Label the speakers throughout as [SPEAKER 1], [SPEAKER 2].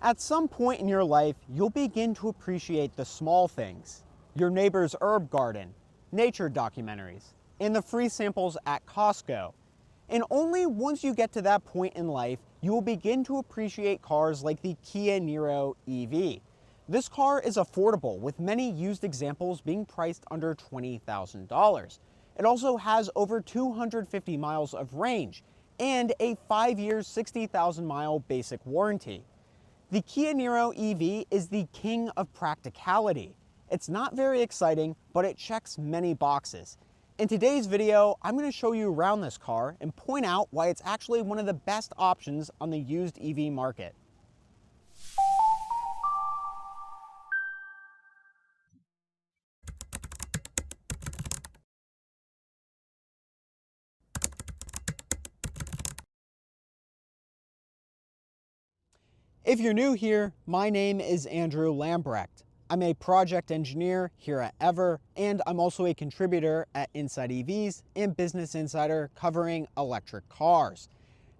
[SPEAKER 1] At some point in your life, you'll begin to appreciate the small things. Your neighbor's herb garden, nature documentaries, and the free samples at Costco. And only once you get to that point in life, you will begin to appreciate cars like the Kia Niro EV. This car is affordable, with many used examples being priced under $20,000. It also has over 250 miles of range and a 5-year, 60,000-mile basic warranty. The Kia Niro EV is the king of practicality. It's not very exciting, but it checks many boxes. In today's video, I'm going to show you around this car and point out why it's actually one of the best options on the used EV market. If you're new here, my name is Andrew Lambrecht. I'm a project engineer here at Ever, and I'm also a contributor at Inside EVs and Business Insider covering electric cars.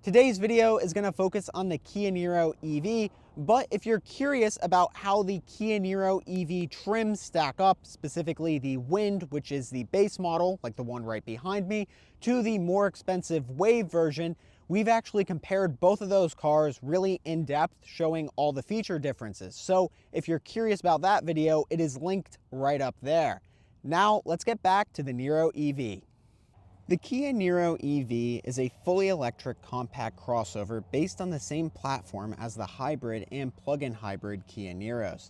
[SPEAKER 1] Today's video is going to focus on the Kia Niro EV, but if you're curious about how the Kia Niro EV trims stack up, specifically the Wind, which is the base model, like the one right behind me, to the more expensive Wave version, we've actually compared both of those cars really in depth, showing all the feature differences. So if you're curious about that video, it is linked right up there. Now let's get back to the Niro EV. The Kia Niro EV is a fully electric compact crossover based on the same platform as the hybrid and plug-in hybrid Kia Niros.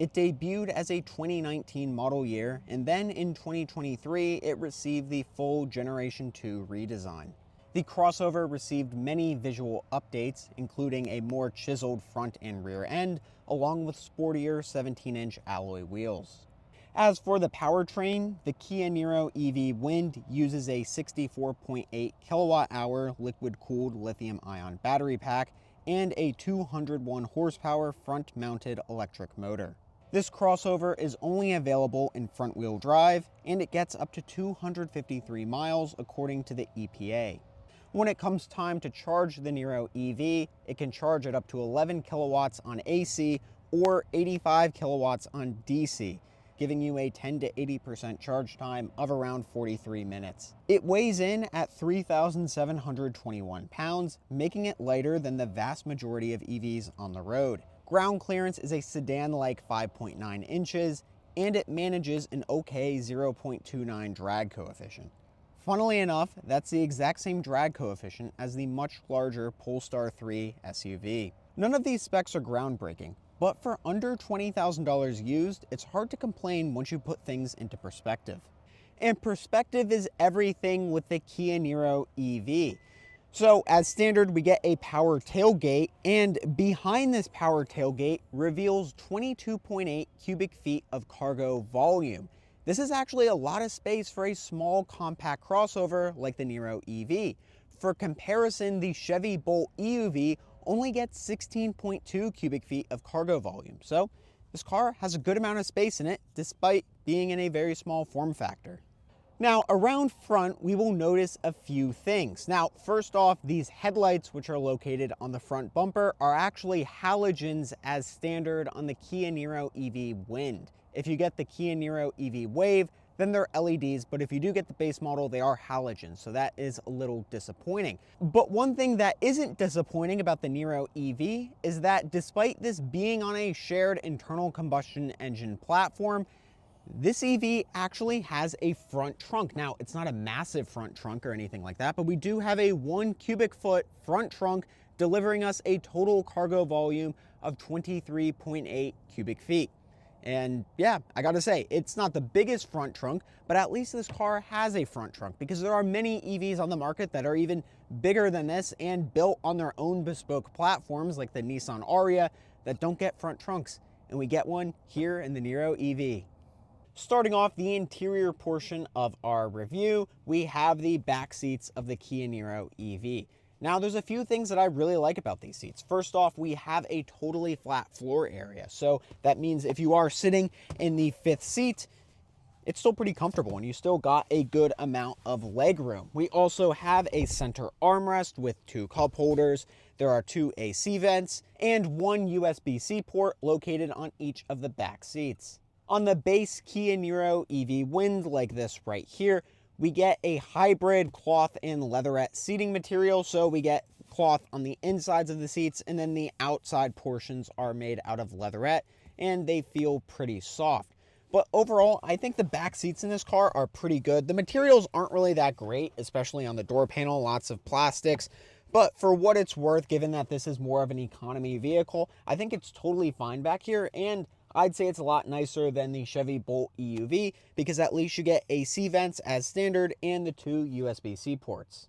[SPEAKER 1] It debuted as a 2019 model year, and then in 2023 it received the full Generation 2 redesign. The crossover received many visual updates, including a more chiseled front and rear end, along with sportier 17-inch alloy wheels. As for the powertrain, the Kia Niro EV Wind uses a 64.8 kilowatt-hour liquid-cooled lithium-ion battery pack and a 201 horsepower front-mounted electric motor. This crossover is only available in front-wheel drive, and it gets up to 253 miles according to the EPA. When it comes time to charge the Niro EV, it can charge at up to 11 kilowatts on AC or 85 kilowatts on DC, giving you a 10 to 80% charge time of around 43 minutes. It weighs in at 3,721 pounds, making it lighter than the vast majority of EVs on the road. Ground clearance is a sedan-like 5.9 inches, and it manages an okay 0.29 drag coefficient. Funnily enough, that's the exact same drag coefficient as the much larger Polestar 3 SUV. None of these specs are groundbreaking, but for under $20,000 used, it's hard to complain once you put things into perspective. And perspective is everything with the Kia Niro EV. So as standard, we get a power tailgate, and behind this power tailgate reveals 22.8 cubic feet of cargo volume. This is actually a lot of space for a small compact crossover like the Niro EV. For comparison, the Chevy Bolt EUV only gets 16.2 cubic feet of cargo volume. So this car has a good amount of space in it, despite being in a very small form factor. Now, around front, we will notice a few things. Now, first off, these headlights, which are located on the front bumper, are actually halogens as standard on the Kia Niro EV Wind. If you get the Kia Niro EV Wave, then they're LEDs, but if you do get the base model, they are halogens, so that is a little disappointing. But one thing that isn't disappointing about the Niro EV is that despite this being on a shared internal combustion engine platform, this EV actually has a front trunk. Now, it's not a massive front trunk or anything like that, but we do have a 1 cubic foot front trunk delivering us a total cargo volume of 23.8 cubic feet. And yeah, I gotta say, it's not the biggest front trunk, but at least this car has a front trunk, because there are many EVs on the market that are even bigger than this and built on their own bespoke platforms like the Nissan Ariya that don't get front trunks. And we get one here in the Niro EV. Starting off the interior portion of our review, we have the back seats of the Kia Niro EV. Now, there's a few things that I really like about these seats. First off, we have a totally flat floor area. So that means if you are sitting in the fifth seat, it's still pretty comfortable and you still got a good amount of leg room. We also have a center armrest with 2 cup holders. There are 2 AC vents and 1 USB-C port located on each of the back seats. On the base Kia Niro EV Wind, like this right here, we get a hybrid cloth and leatherette seating material. So we get cloth on the insides of the seats, and then the outside portions are made out of leatherette, and they feel pretty soft. But overall, I think the back seats in this car are pretty good. The materials aren't really that great, especially on the door panel, lots of plastics. But for what it's worth, given that this is more of an economy vehicle, I think it's totally fine back here. And I'd say it's a lot nicer than the Chevy Bolt EUV, because at least you get AC vents as standard and the 2 USB-C ports.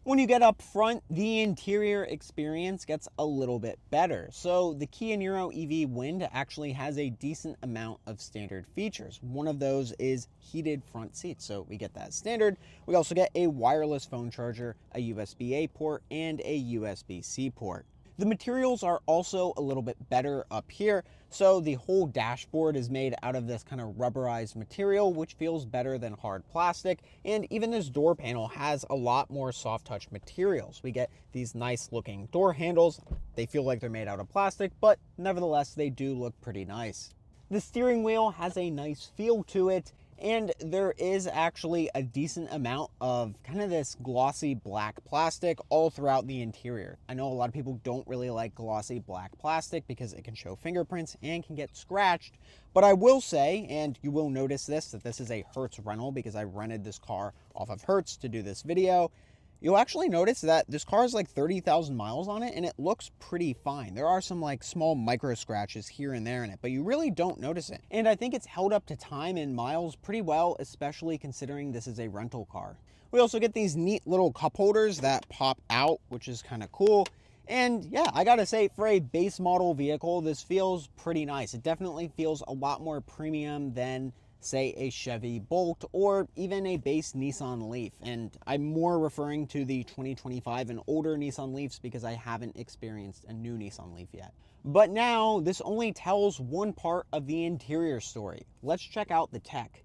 [SPEAKER 1] When you get up front, the interior experience gets a little bit better. So the Kia Niro EV Wind actually has a decent amount of standard features. One of those is heated front seats, so we get that standard. We also get a wireless phone charger, a USB-A port, and a USB-C port. The materials are also a little bit better up here. So the whole dashboard is made out of this kind of rubberized material, which feels better than hard plastic. And even this door panel has a lot more soft touch materials. We get these nice looking door handles. They feel like they're made out of plastic, but nevertheless, they do look pretty nice. The steering wheel has a nice feel to it, and there is actually a decent amount of kind of this glossy black plastic all throughout the interior. I know a lot of people don't really like glossy black plastic because it can show fingerprints and can get scratched, but I will say, and you will notice this, that this is a Hertz rental because I rented this car off of Hertz to do this video. You'll actually notice that this car has like 30,000 miles on it, and it looks pretty fine. There are some like small micro scratches here and there in it, but you really don't notice it. And I think it's held up to time and miles pretty well, especially considering this is a rental car. We also get these neat little cup holders that pop out, which is kind of cool. And yeah, I gotta say, for a base model vehicle, this feels pretty nice. It definitely feels a lot more premium than, say, a Chevy Bolt or even a base Nissan Leaf. And I'm more referring to the 2025 and older Nissan Leafs because I haven't experienced a new Nissan Leaf yet. But now this only tells one part of the interior story. Let's check out the tech.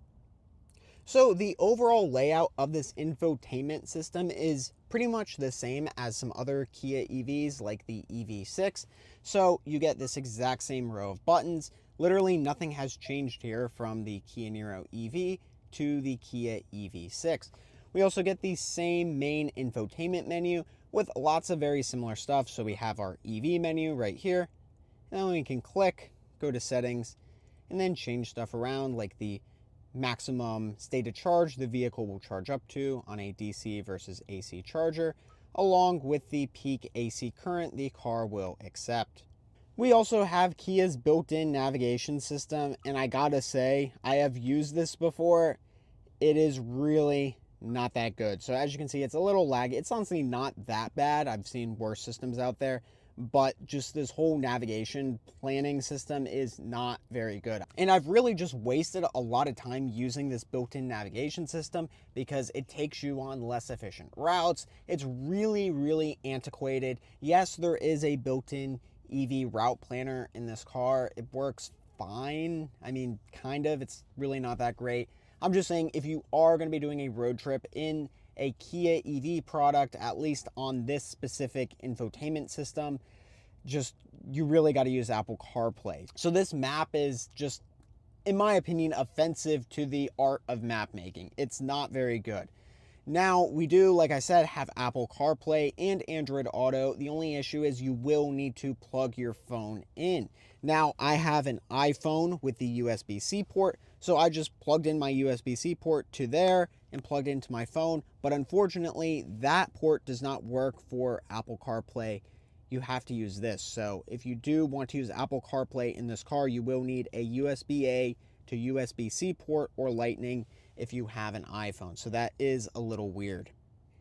[SPEAKER 1] So the overall layout of this infotainment system is pretty much the same as some other Kia EVs like the EV6. So you get this exact same row of buttons. Literally nothing has changed here from the Kia Niro EV to the Kia EV6. We also get the same main infotainment menu with lots of very similar stuff. So we have our EV menu right here. And then we can click, go to settings, and then change stuff around, like the maximum state of charge the vehicle will charge up to on a DC versus AC charger, along with the peak AC current the car will accept. We also have Kia's built-in navigation system, and I gotta say, I have used this before. It is really not that good. So as you can see, it's a little laggy. It's honestly not that bad. I've seen worse systems out there, but just this whole navigation planning system is not very good. And I've really just wasted a lot of time using this built-in navigation system because it takes you on less efficient routes. It's really, really antiquated. Yes, there is a built-in EV route planner in this car. It works fine. I mean, kind of. It's really not that great. I'm just saying, if you are going to be doing a road trip in a Kia EV product, at least on this specific infotainment system, you really got to use Apple CarPlay. So this map is just, in my opinion, offensive to the art of map making. It's not very good. Now, we do, like I said, have Apple CarPlay and Android Auto. The only issue is you will need to plug your phone in. Now, I have an iPhone with the USB-C port, so I just plugged in my USB-C port to there and plugged into my phone. But unfortunately, that port does not work for Apple CarPlay. You have to use this. So if you do want to use Apple CarPlay in this car, you will need a USB-A to USB-C port or Lightning if you have an iPhone. So that is a little weird.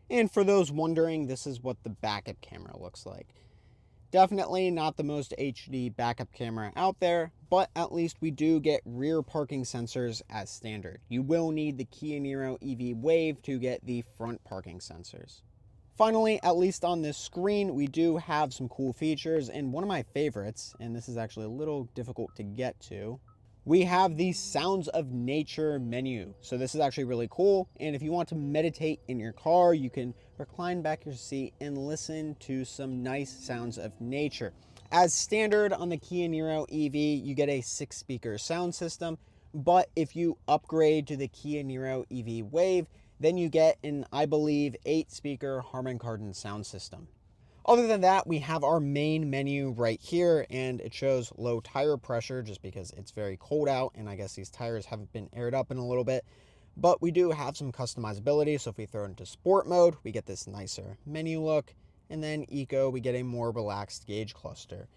[SPEAKER 1] And for those wondering, this is what the backup camera looks like. Definitely not the most HD backup camera out there, but at least we do get rear parking sensors as standard. You will need the Kia Niro EV Wave to get the front parking sensors. Finally, at least on this screen, we do have some cool features, and one of my favorites, and this is actually a little difficult to get to, we have the Sounds of Nature menu. So this is actually really cool, and if you want to meditate in your car, you can recline back your seat, and listen to some nice sounds of nature. As standard on the Kia Niro EV, you get a 6-speaker sound system, but if you upgrade to the Kia Niro EV Wave, then you get an, I believe, 8-speaker Harman Kardon sound system. Other than that, we have our main menu right here, and it shows low tire pressure just because it's very cold out, and I guess these tires haven't been aired up in a little bit. But we do have some customizability, so if we throw it into sport mode, we get this nicer menu look, and then eco, we get a more relaxed gauge cluster.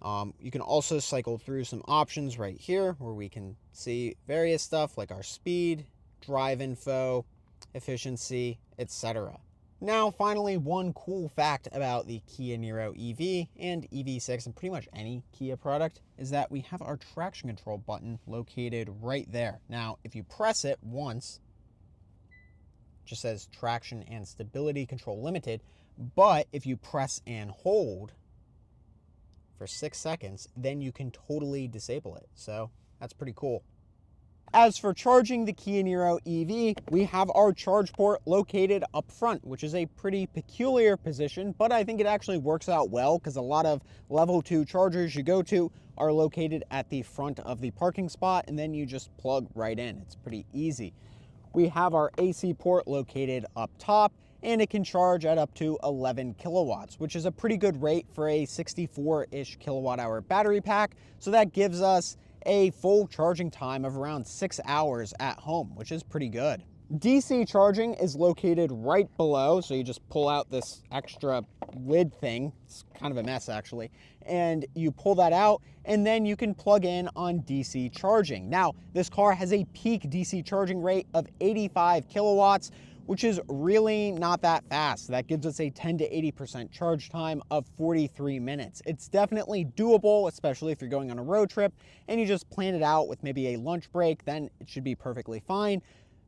[SPEAKER 1] You can also cycle through some options right here where we can see various stuff like our speed, drive info, efficiency, etc. Now, finally, one cool fact about the Kia Niro EV and EV6 and pretty much any Kia product is that we have our traction control button located right there. Now, if you press it once, it just says traction and stability control limited, but if you press and hold for 6 seconds, then you can totally disable it. So that's pretty cool. As for charging the Kia Niro EV, we have our charge port located up front, which is a pretty peculiar position, but I think it actually works out well because a lot of level 2 chargers you go to are located at the front of the parking spot, and then you just plug right in. It's pretty easy. We have our AC port located up top, and it can charge at up to 11 kilowatts, which is a pretty good rate for a 64-ish kilowatt hour battery pack. So that gives us a full charging time of around 6 hours at home, which is pretty good. DC charging is located right below, so you just pull out this extra lid thing. It's kind of a mess actually, and you pull that out, and then you can plug in on DC charging. Now, this car has a peak DC charging rate of 85 kilowatts, which is really not that fast. That gives us a 10 to 80% charge time of 43 minutes. It's definitely doable, especially if you're going on a road trip and you just plan it out with maybe a lunch break, then it should be perfectly fine.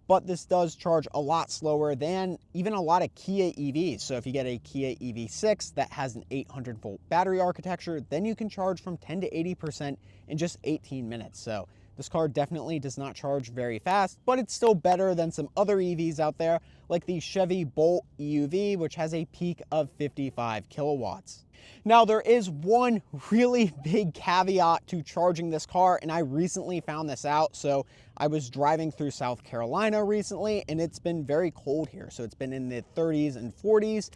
[SPEAKER 1] But this does charge a lot slower than even a lot of Kia EVs. So if you get a Kia EV6 that has an 800-volt battery architecture, then you can charge from 10 to 80% in just 18 minutes. So this car definitely does not charge very fast, but it's still better than some other EVs out there, like the Chevy Bolt EUV, which has a peak of 55 kilowatts. Now, there is one really big caveat to charging this car, and I recently found this out. So I was driving through South Carolina recently, and it's been very cold here. So it's been in the 30s and 40s.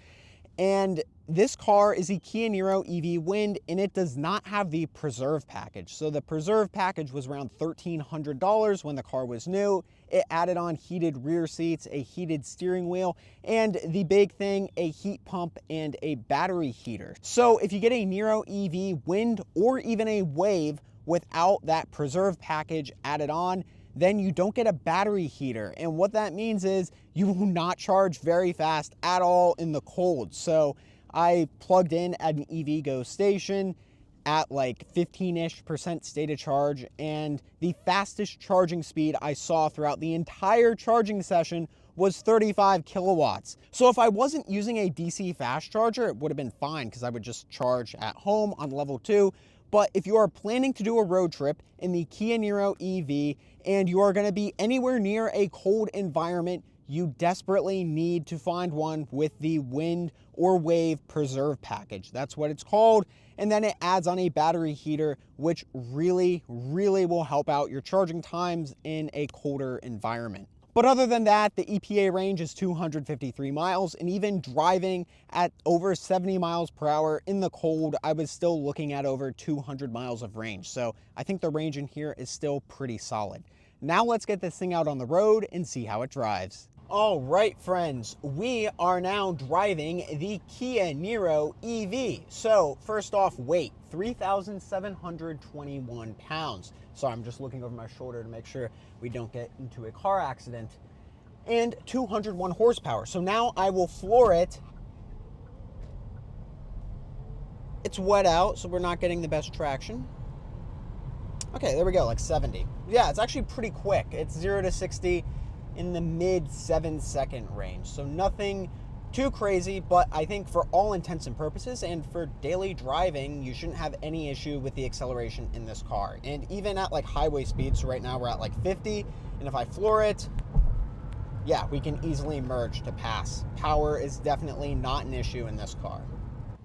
[SPEAKER 1] And this car is a Kia Niro EV Wind, and it does not have the Preserve package. So the Preserve package was around $1,300 when the car was new. It added on heated rear seats, a heated steering wheel, and the big thing, a heat pump and a battery heater. So if you get a Niro EV Wind or even a Wave without that Preserve package added on, then you don't get a battery heater. And what that means is you will not charge very fast at all in the cold. So I plugged in at an EVgo station at like 15-ish% state of charge, and the fastest charging speed I saw throughout the entire charging session was 35 kilowatts. So if I wasn't using a DC fast charger, it would have been fine because I would just charge at home on level 2. But if you are planning to do a road trip in the Kia Niro EV and you are going to be anywhere near a cold environment, you desperately need to find one with the Wind or Wave Preserve package. That's what it's called. And then it adds on a battery heater, which really, really will help out your charging times in a colder environment. But other than that, the EPA range is 253 miles, and even driving at over 70 miles per hour in the cold, I was still looking at over 200 miles of range. So I think the range in here is still pretty solid. Now let's get this thing out on the road and see how it drives. All right, friends, we are now driving the Kia Niro EV. So first off, weight, 3,721 pounds. So I'm just looking over my shoulder to make sure we don't get into a car accident. And 201 horsepower. So now I will floor it. It's wet out, so we're not getting the best traction. Okay, there we go, like 70. Yeah, it's actually pretty quick. It's 0 to 60 in the mid 7-second range. So nothing too crazy, but I think for all intents and purposes and for daily driving, you shouldn't have any issue with the acceleration in this car. And even at like highway speeds, so right now we're at like 50, and if I floor it, yeah, we can easily merge to pass. Power is definitely not an issue in this car.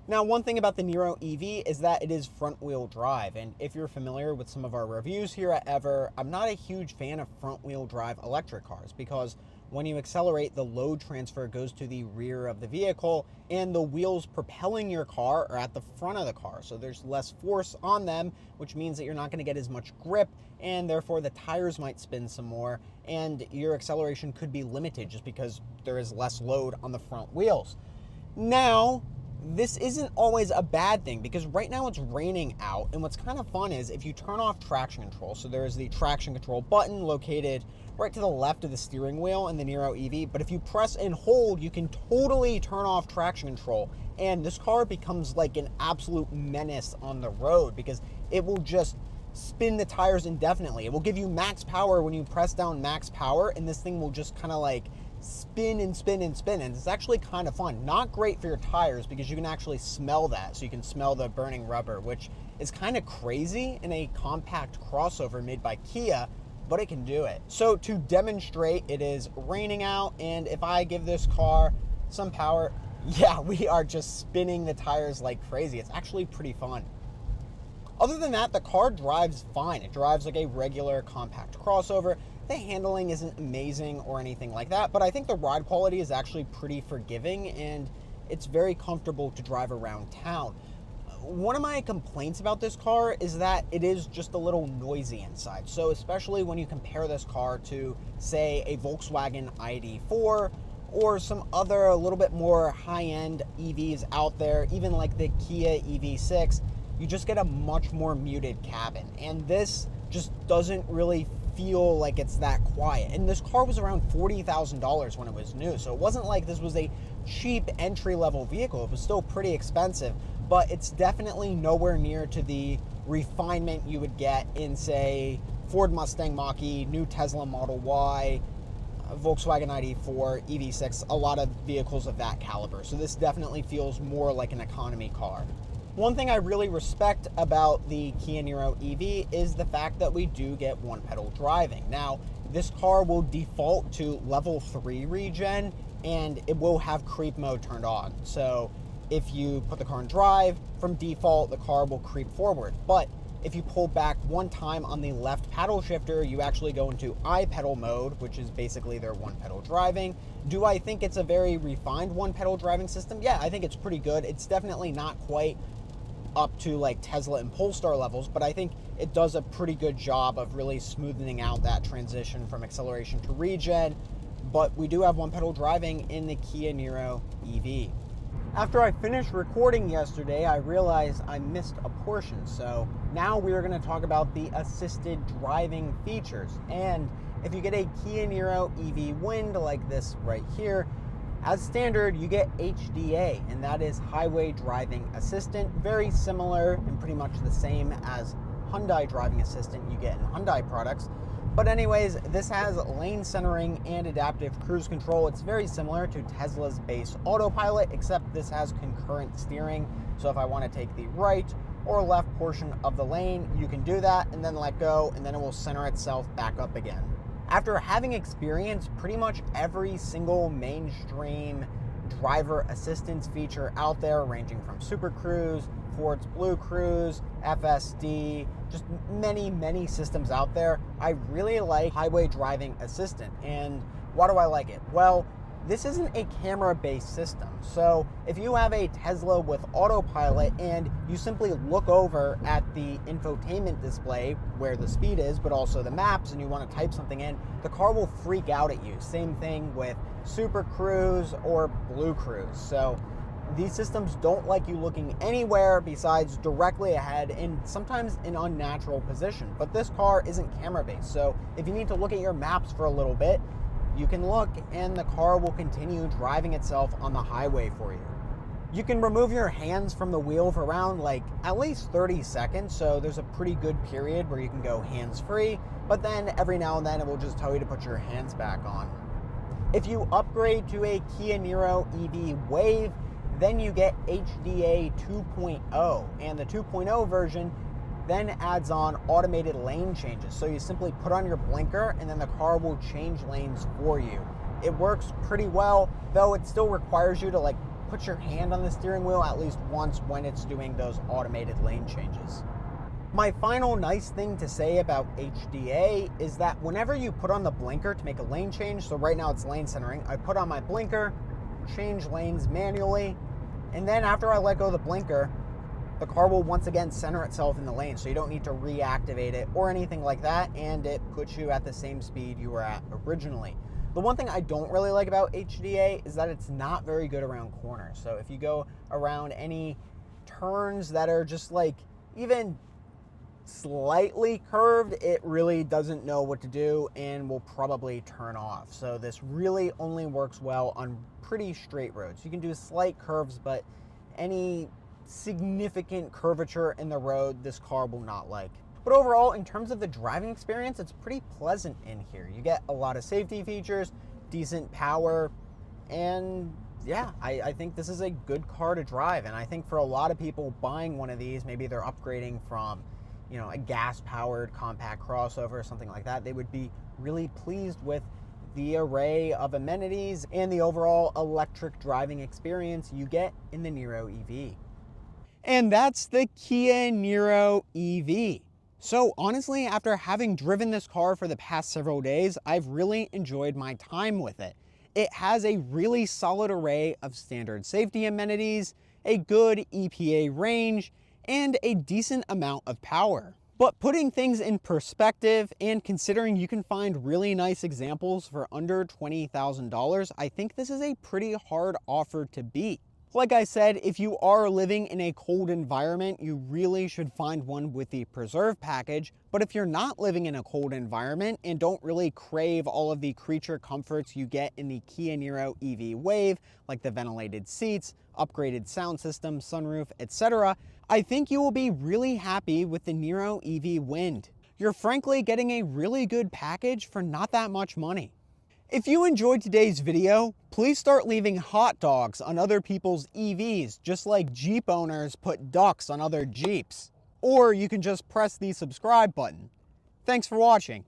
[SPEAKER 1] Now, one thing about the Niro EV is that it is front-wheel drive, and if you're familiar with some of our reviews here at Ever, I'm not a huge fan of front-wheel drive electric cars because when you accelerate, the load transfer goes to the rear of the vehicle, and the wheels propelling your car are at the front of the car, so there's less force on them, which means that you're not going to get as much grip, and therefore the tires might spin some more, and your acceleration could be limited just because there is less load on the front wheels. Now, this isn't always a bad thing because right now it's raining out, and what's kind of fun is if you turn off traction control, so there is the traction control button located right to the left of the steering wheel in the Niro EV, but if you press and hold, you can totally turn off traction control, and this car becomes like an absolute menace on the road because it will just spin the tires indefinitely. It will give you max power when you press down max power, and this thing will just kind of like spin and spin and spin, and it's actually kind of fun. Not great for your tires because you can actually smell that, so you can smell the burning rubber, which is kind of crazy in a compact crossover made by Kia, but it can do it. So to demonstrate, it is raining out, and if I give this car some power, yeah, we are just spinning the tires like crazy. It's actually pretty fun. Other than that, the car drives fine. It drives like a regular compact crossover. The handling isn't amazing or anything like that, but I think the ride quality is actually pretty forgiving, and it's very comfortable to drive around town. One of my complaints about this car is that it is just a little noisy inside. So especially when you compare this car to, say, a Volkswagen ID.4 or some other a little bit more high-end EVs out there, even like the Kia EV6, you just get a much more muted cabin. And this just doesn't really feel like it's that quiet. And this car was around $40,000 when it was new, so it wasn't like this was a cheap entry-level vehicle. It was still pretty expensive, but it's definitely nowhere near to the refinement you would get in, say, Ford Mustang Mach-E, new Tesla Model Y, Volkswagen ID.4, EV6, a lot of vehicles of that caliber. So this definitely feels more like an economy car. One thing I really respect about the Kia Niro EV is the fact that we do get one-pedal driving. Now, this car will default to level 3 regen, and it will have creep mode turned on. So if you put the car in drive, from default, the car will creep forward. But if you pull back one time on the left paddle shifter, you actually go into I-pedal mode, which is basically their one-pedal driving. Do I think it's a very refined one-pedal driving system? Yeah, I think it's pretty good. It's definitely not quite up to like Tesla and Polestar levels, but I think it does a pretty good job of really smoothing out that transition from acceleration to regen. But we do have one-pedal driving in the Kia Niro EV. After I finished recording yesterday, I realized I missed a portion, so now we are going to talk about the assisted driving features. And if you get a Kia Niro EV Wind like this right here, as standard, you get HDA, and that is Highway Driving Assistant, very similar and pretty much the same as Hyundai Driving Assistant you get in Hyundai products. But anyways, this has lane centering and adaptive cruise control. It's very similar to Tesla's base autopilot, except this has concurrent steering. So if I want to take the right or left portion of the lane, you can do that and then let go, and then it will center itself back up again. After having experienced pretty much every single mainstream driver assistance feature out there, ranging from Super Cruise, Ford's Blue Cruise, FSD, just many systems out there, I really like Highway Driving Assistant. And why do I like it? Well, this isn't a camera-based system. So if you have a Tesla with autopilot and you simply look over at the infotainment display where the speed is, but also the maps, and you want to type something in, the car will freak out at you. Same thing with Super Cruise or Blue Cruise. So these systems don't like you looking anywhere besides directly ahead and sometimes in unnatural position. But this car isn't camera-based. So if you need to look at your maps for a little bit, you can look and the car will continue driving itself on the highway for you. You can remove your hands from the wheel for around like at least 30 seconds, so there's a pretty good period where you can go hands-free, but then every now and then it will just tell you to put your hands back on. If you upgrade to a Kia Niro EV Wave, then you get HDA 2.0, and the 2.0 version then adds on automated lane changes. So you simply put on your blinker and then the car will change lanes for you. It works pretty well, though it still requires you to like put your hand on the steering wheel at least once when it's doing those automated lane changes. My final nice thing to say about HDA is that whenever you put on the blinker to make a lane change, so right now it's lane centering, I put on my blinker, change lanes manually, and then after I let go of the blinker, the car will once again center itself in the lane, so you don't need to reactivate it or anything like that, and it puts you at the same speed you were at originally. The one thing I don't really like about HDA is that it's not very good around corners. So if you go around any turns that are just like even slightly curved, it really doesn't know what to do and will probably turn off. So this really only works well on pretty straight roads. You can do slight curves, but any significant curvature in the road, this car will not like. But overall, in terms of the driving experience, it's pretty pleasant in here. You get a lot of safety features, decent power, and yeah, I think this is a good car to drive. And I think for a lot of people buying one of these, maybe they're upgrading from, you know, a gas-powered compact crossover or something like that, they would be really pleased with the array of amenities and the overall electric driving experience you get in the Niro EV. And that's the Kia Niro EV. So honestly, after having driven this car for the past several days, I've really enjoyed my time with it. It has a really solid array of standard safety amenities, a good EPA range, and a decent amount of power. But putting things in perspective and considering you can find really nice examples for under $20,000, I think this is a pretty hard offer to beat. Like I said, if you are living in a cold environment, you really should find one with the Preserve package. But if you're not living in a cold environment and don't really crave all of the creature comforts you get in the Kia Niro EV Wave, like the ventilated seats, upgraded sound system, sunroof, etc., I think you will be really happy with the Niro EV Wind. You're frankly getting a really good package for not that much money. If you enjoyed today's video, please start leaving hot dogs on other people's EVs, just like Jeep owners put ducks on other Jeeps. Or you can just press the subscribe button. Thanks for watching.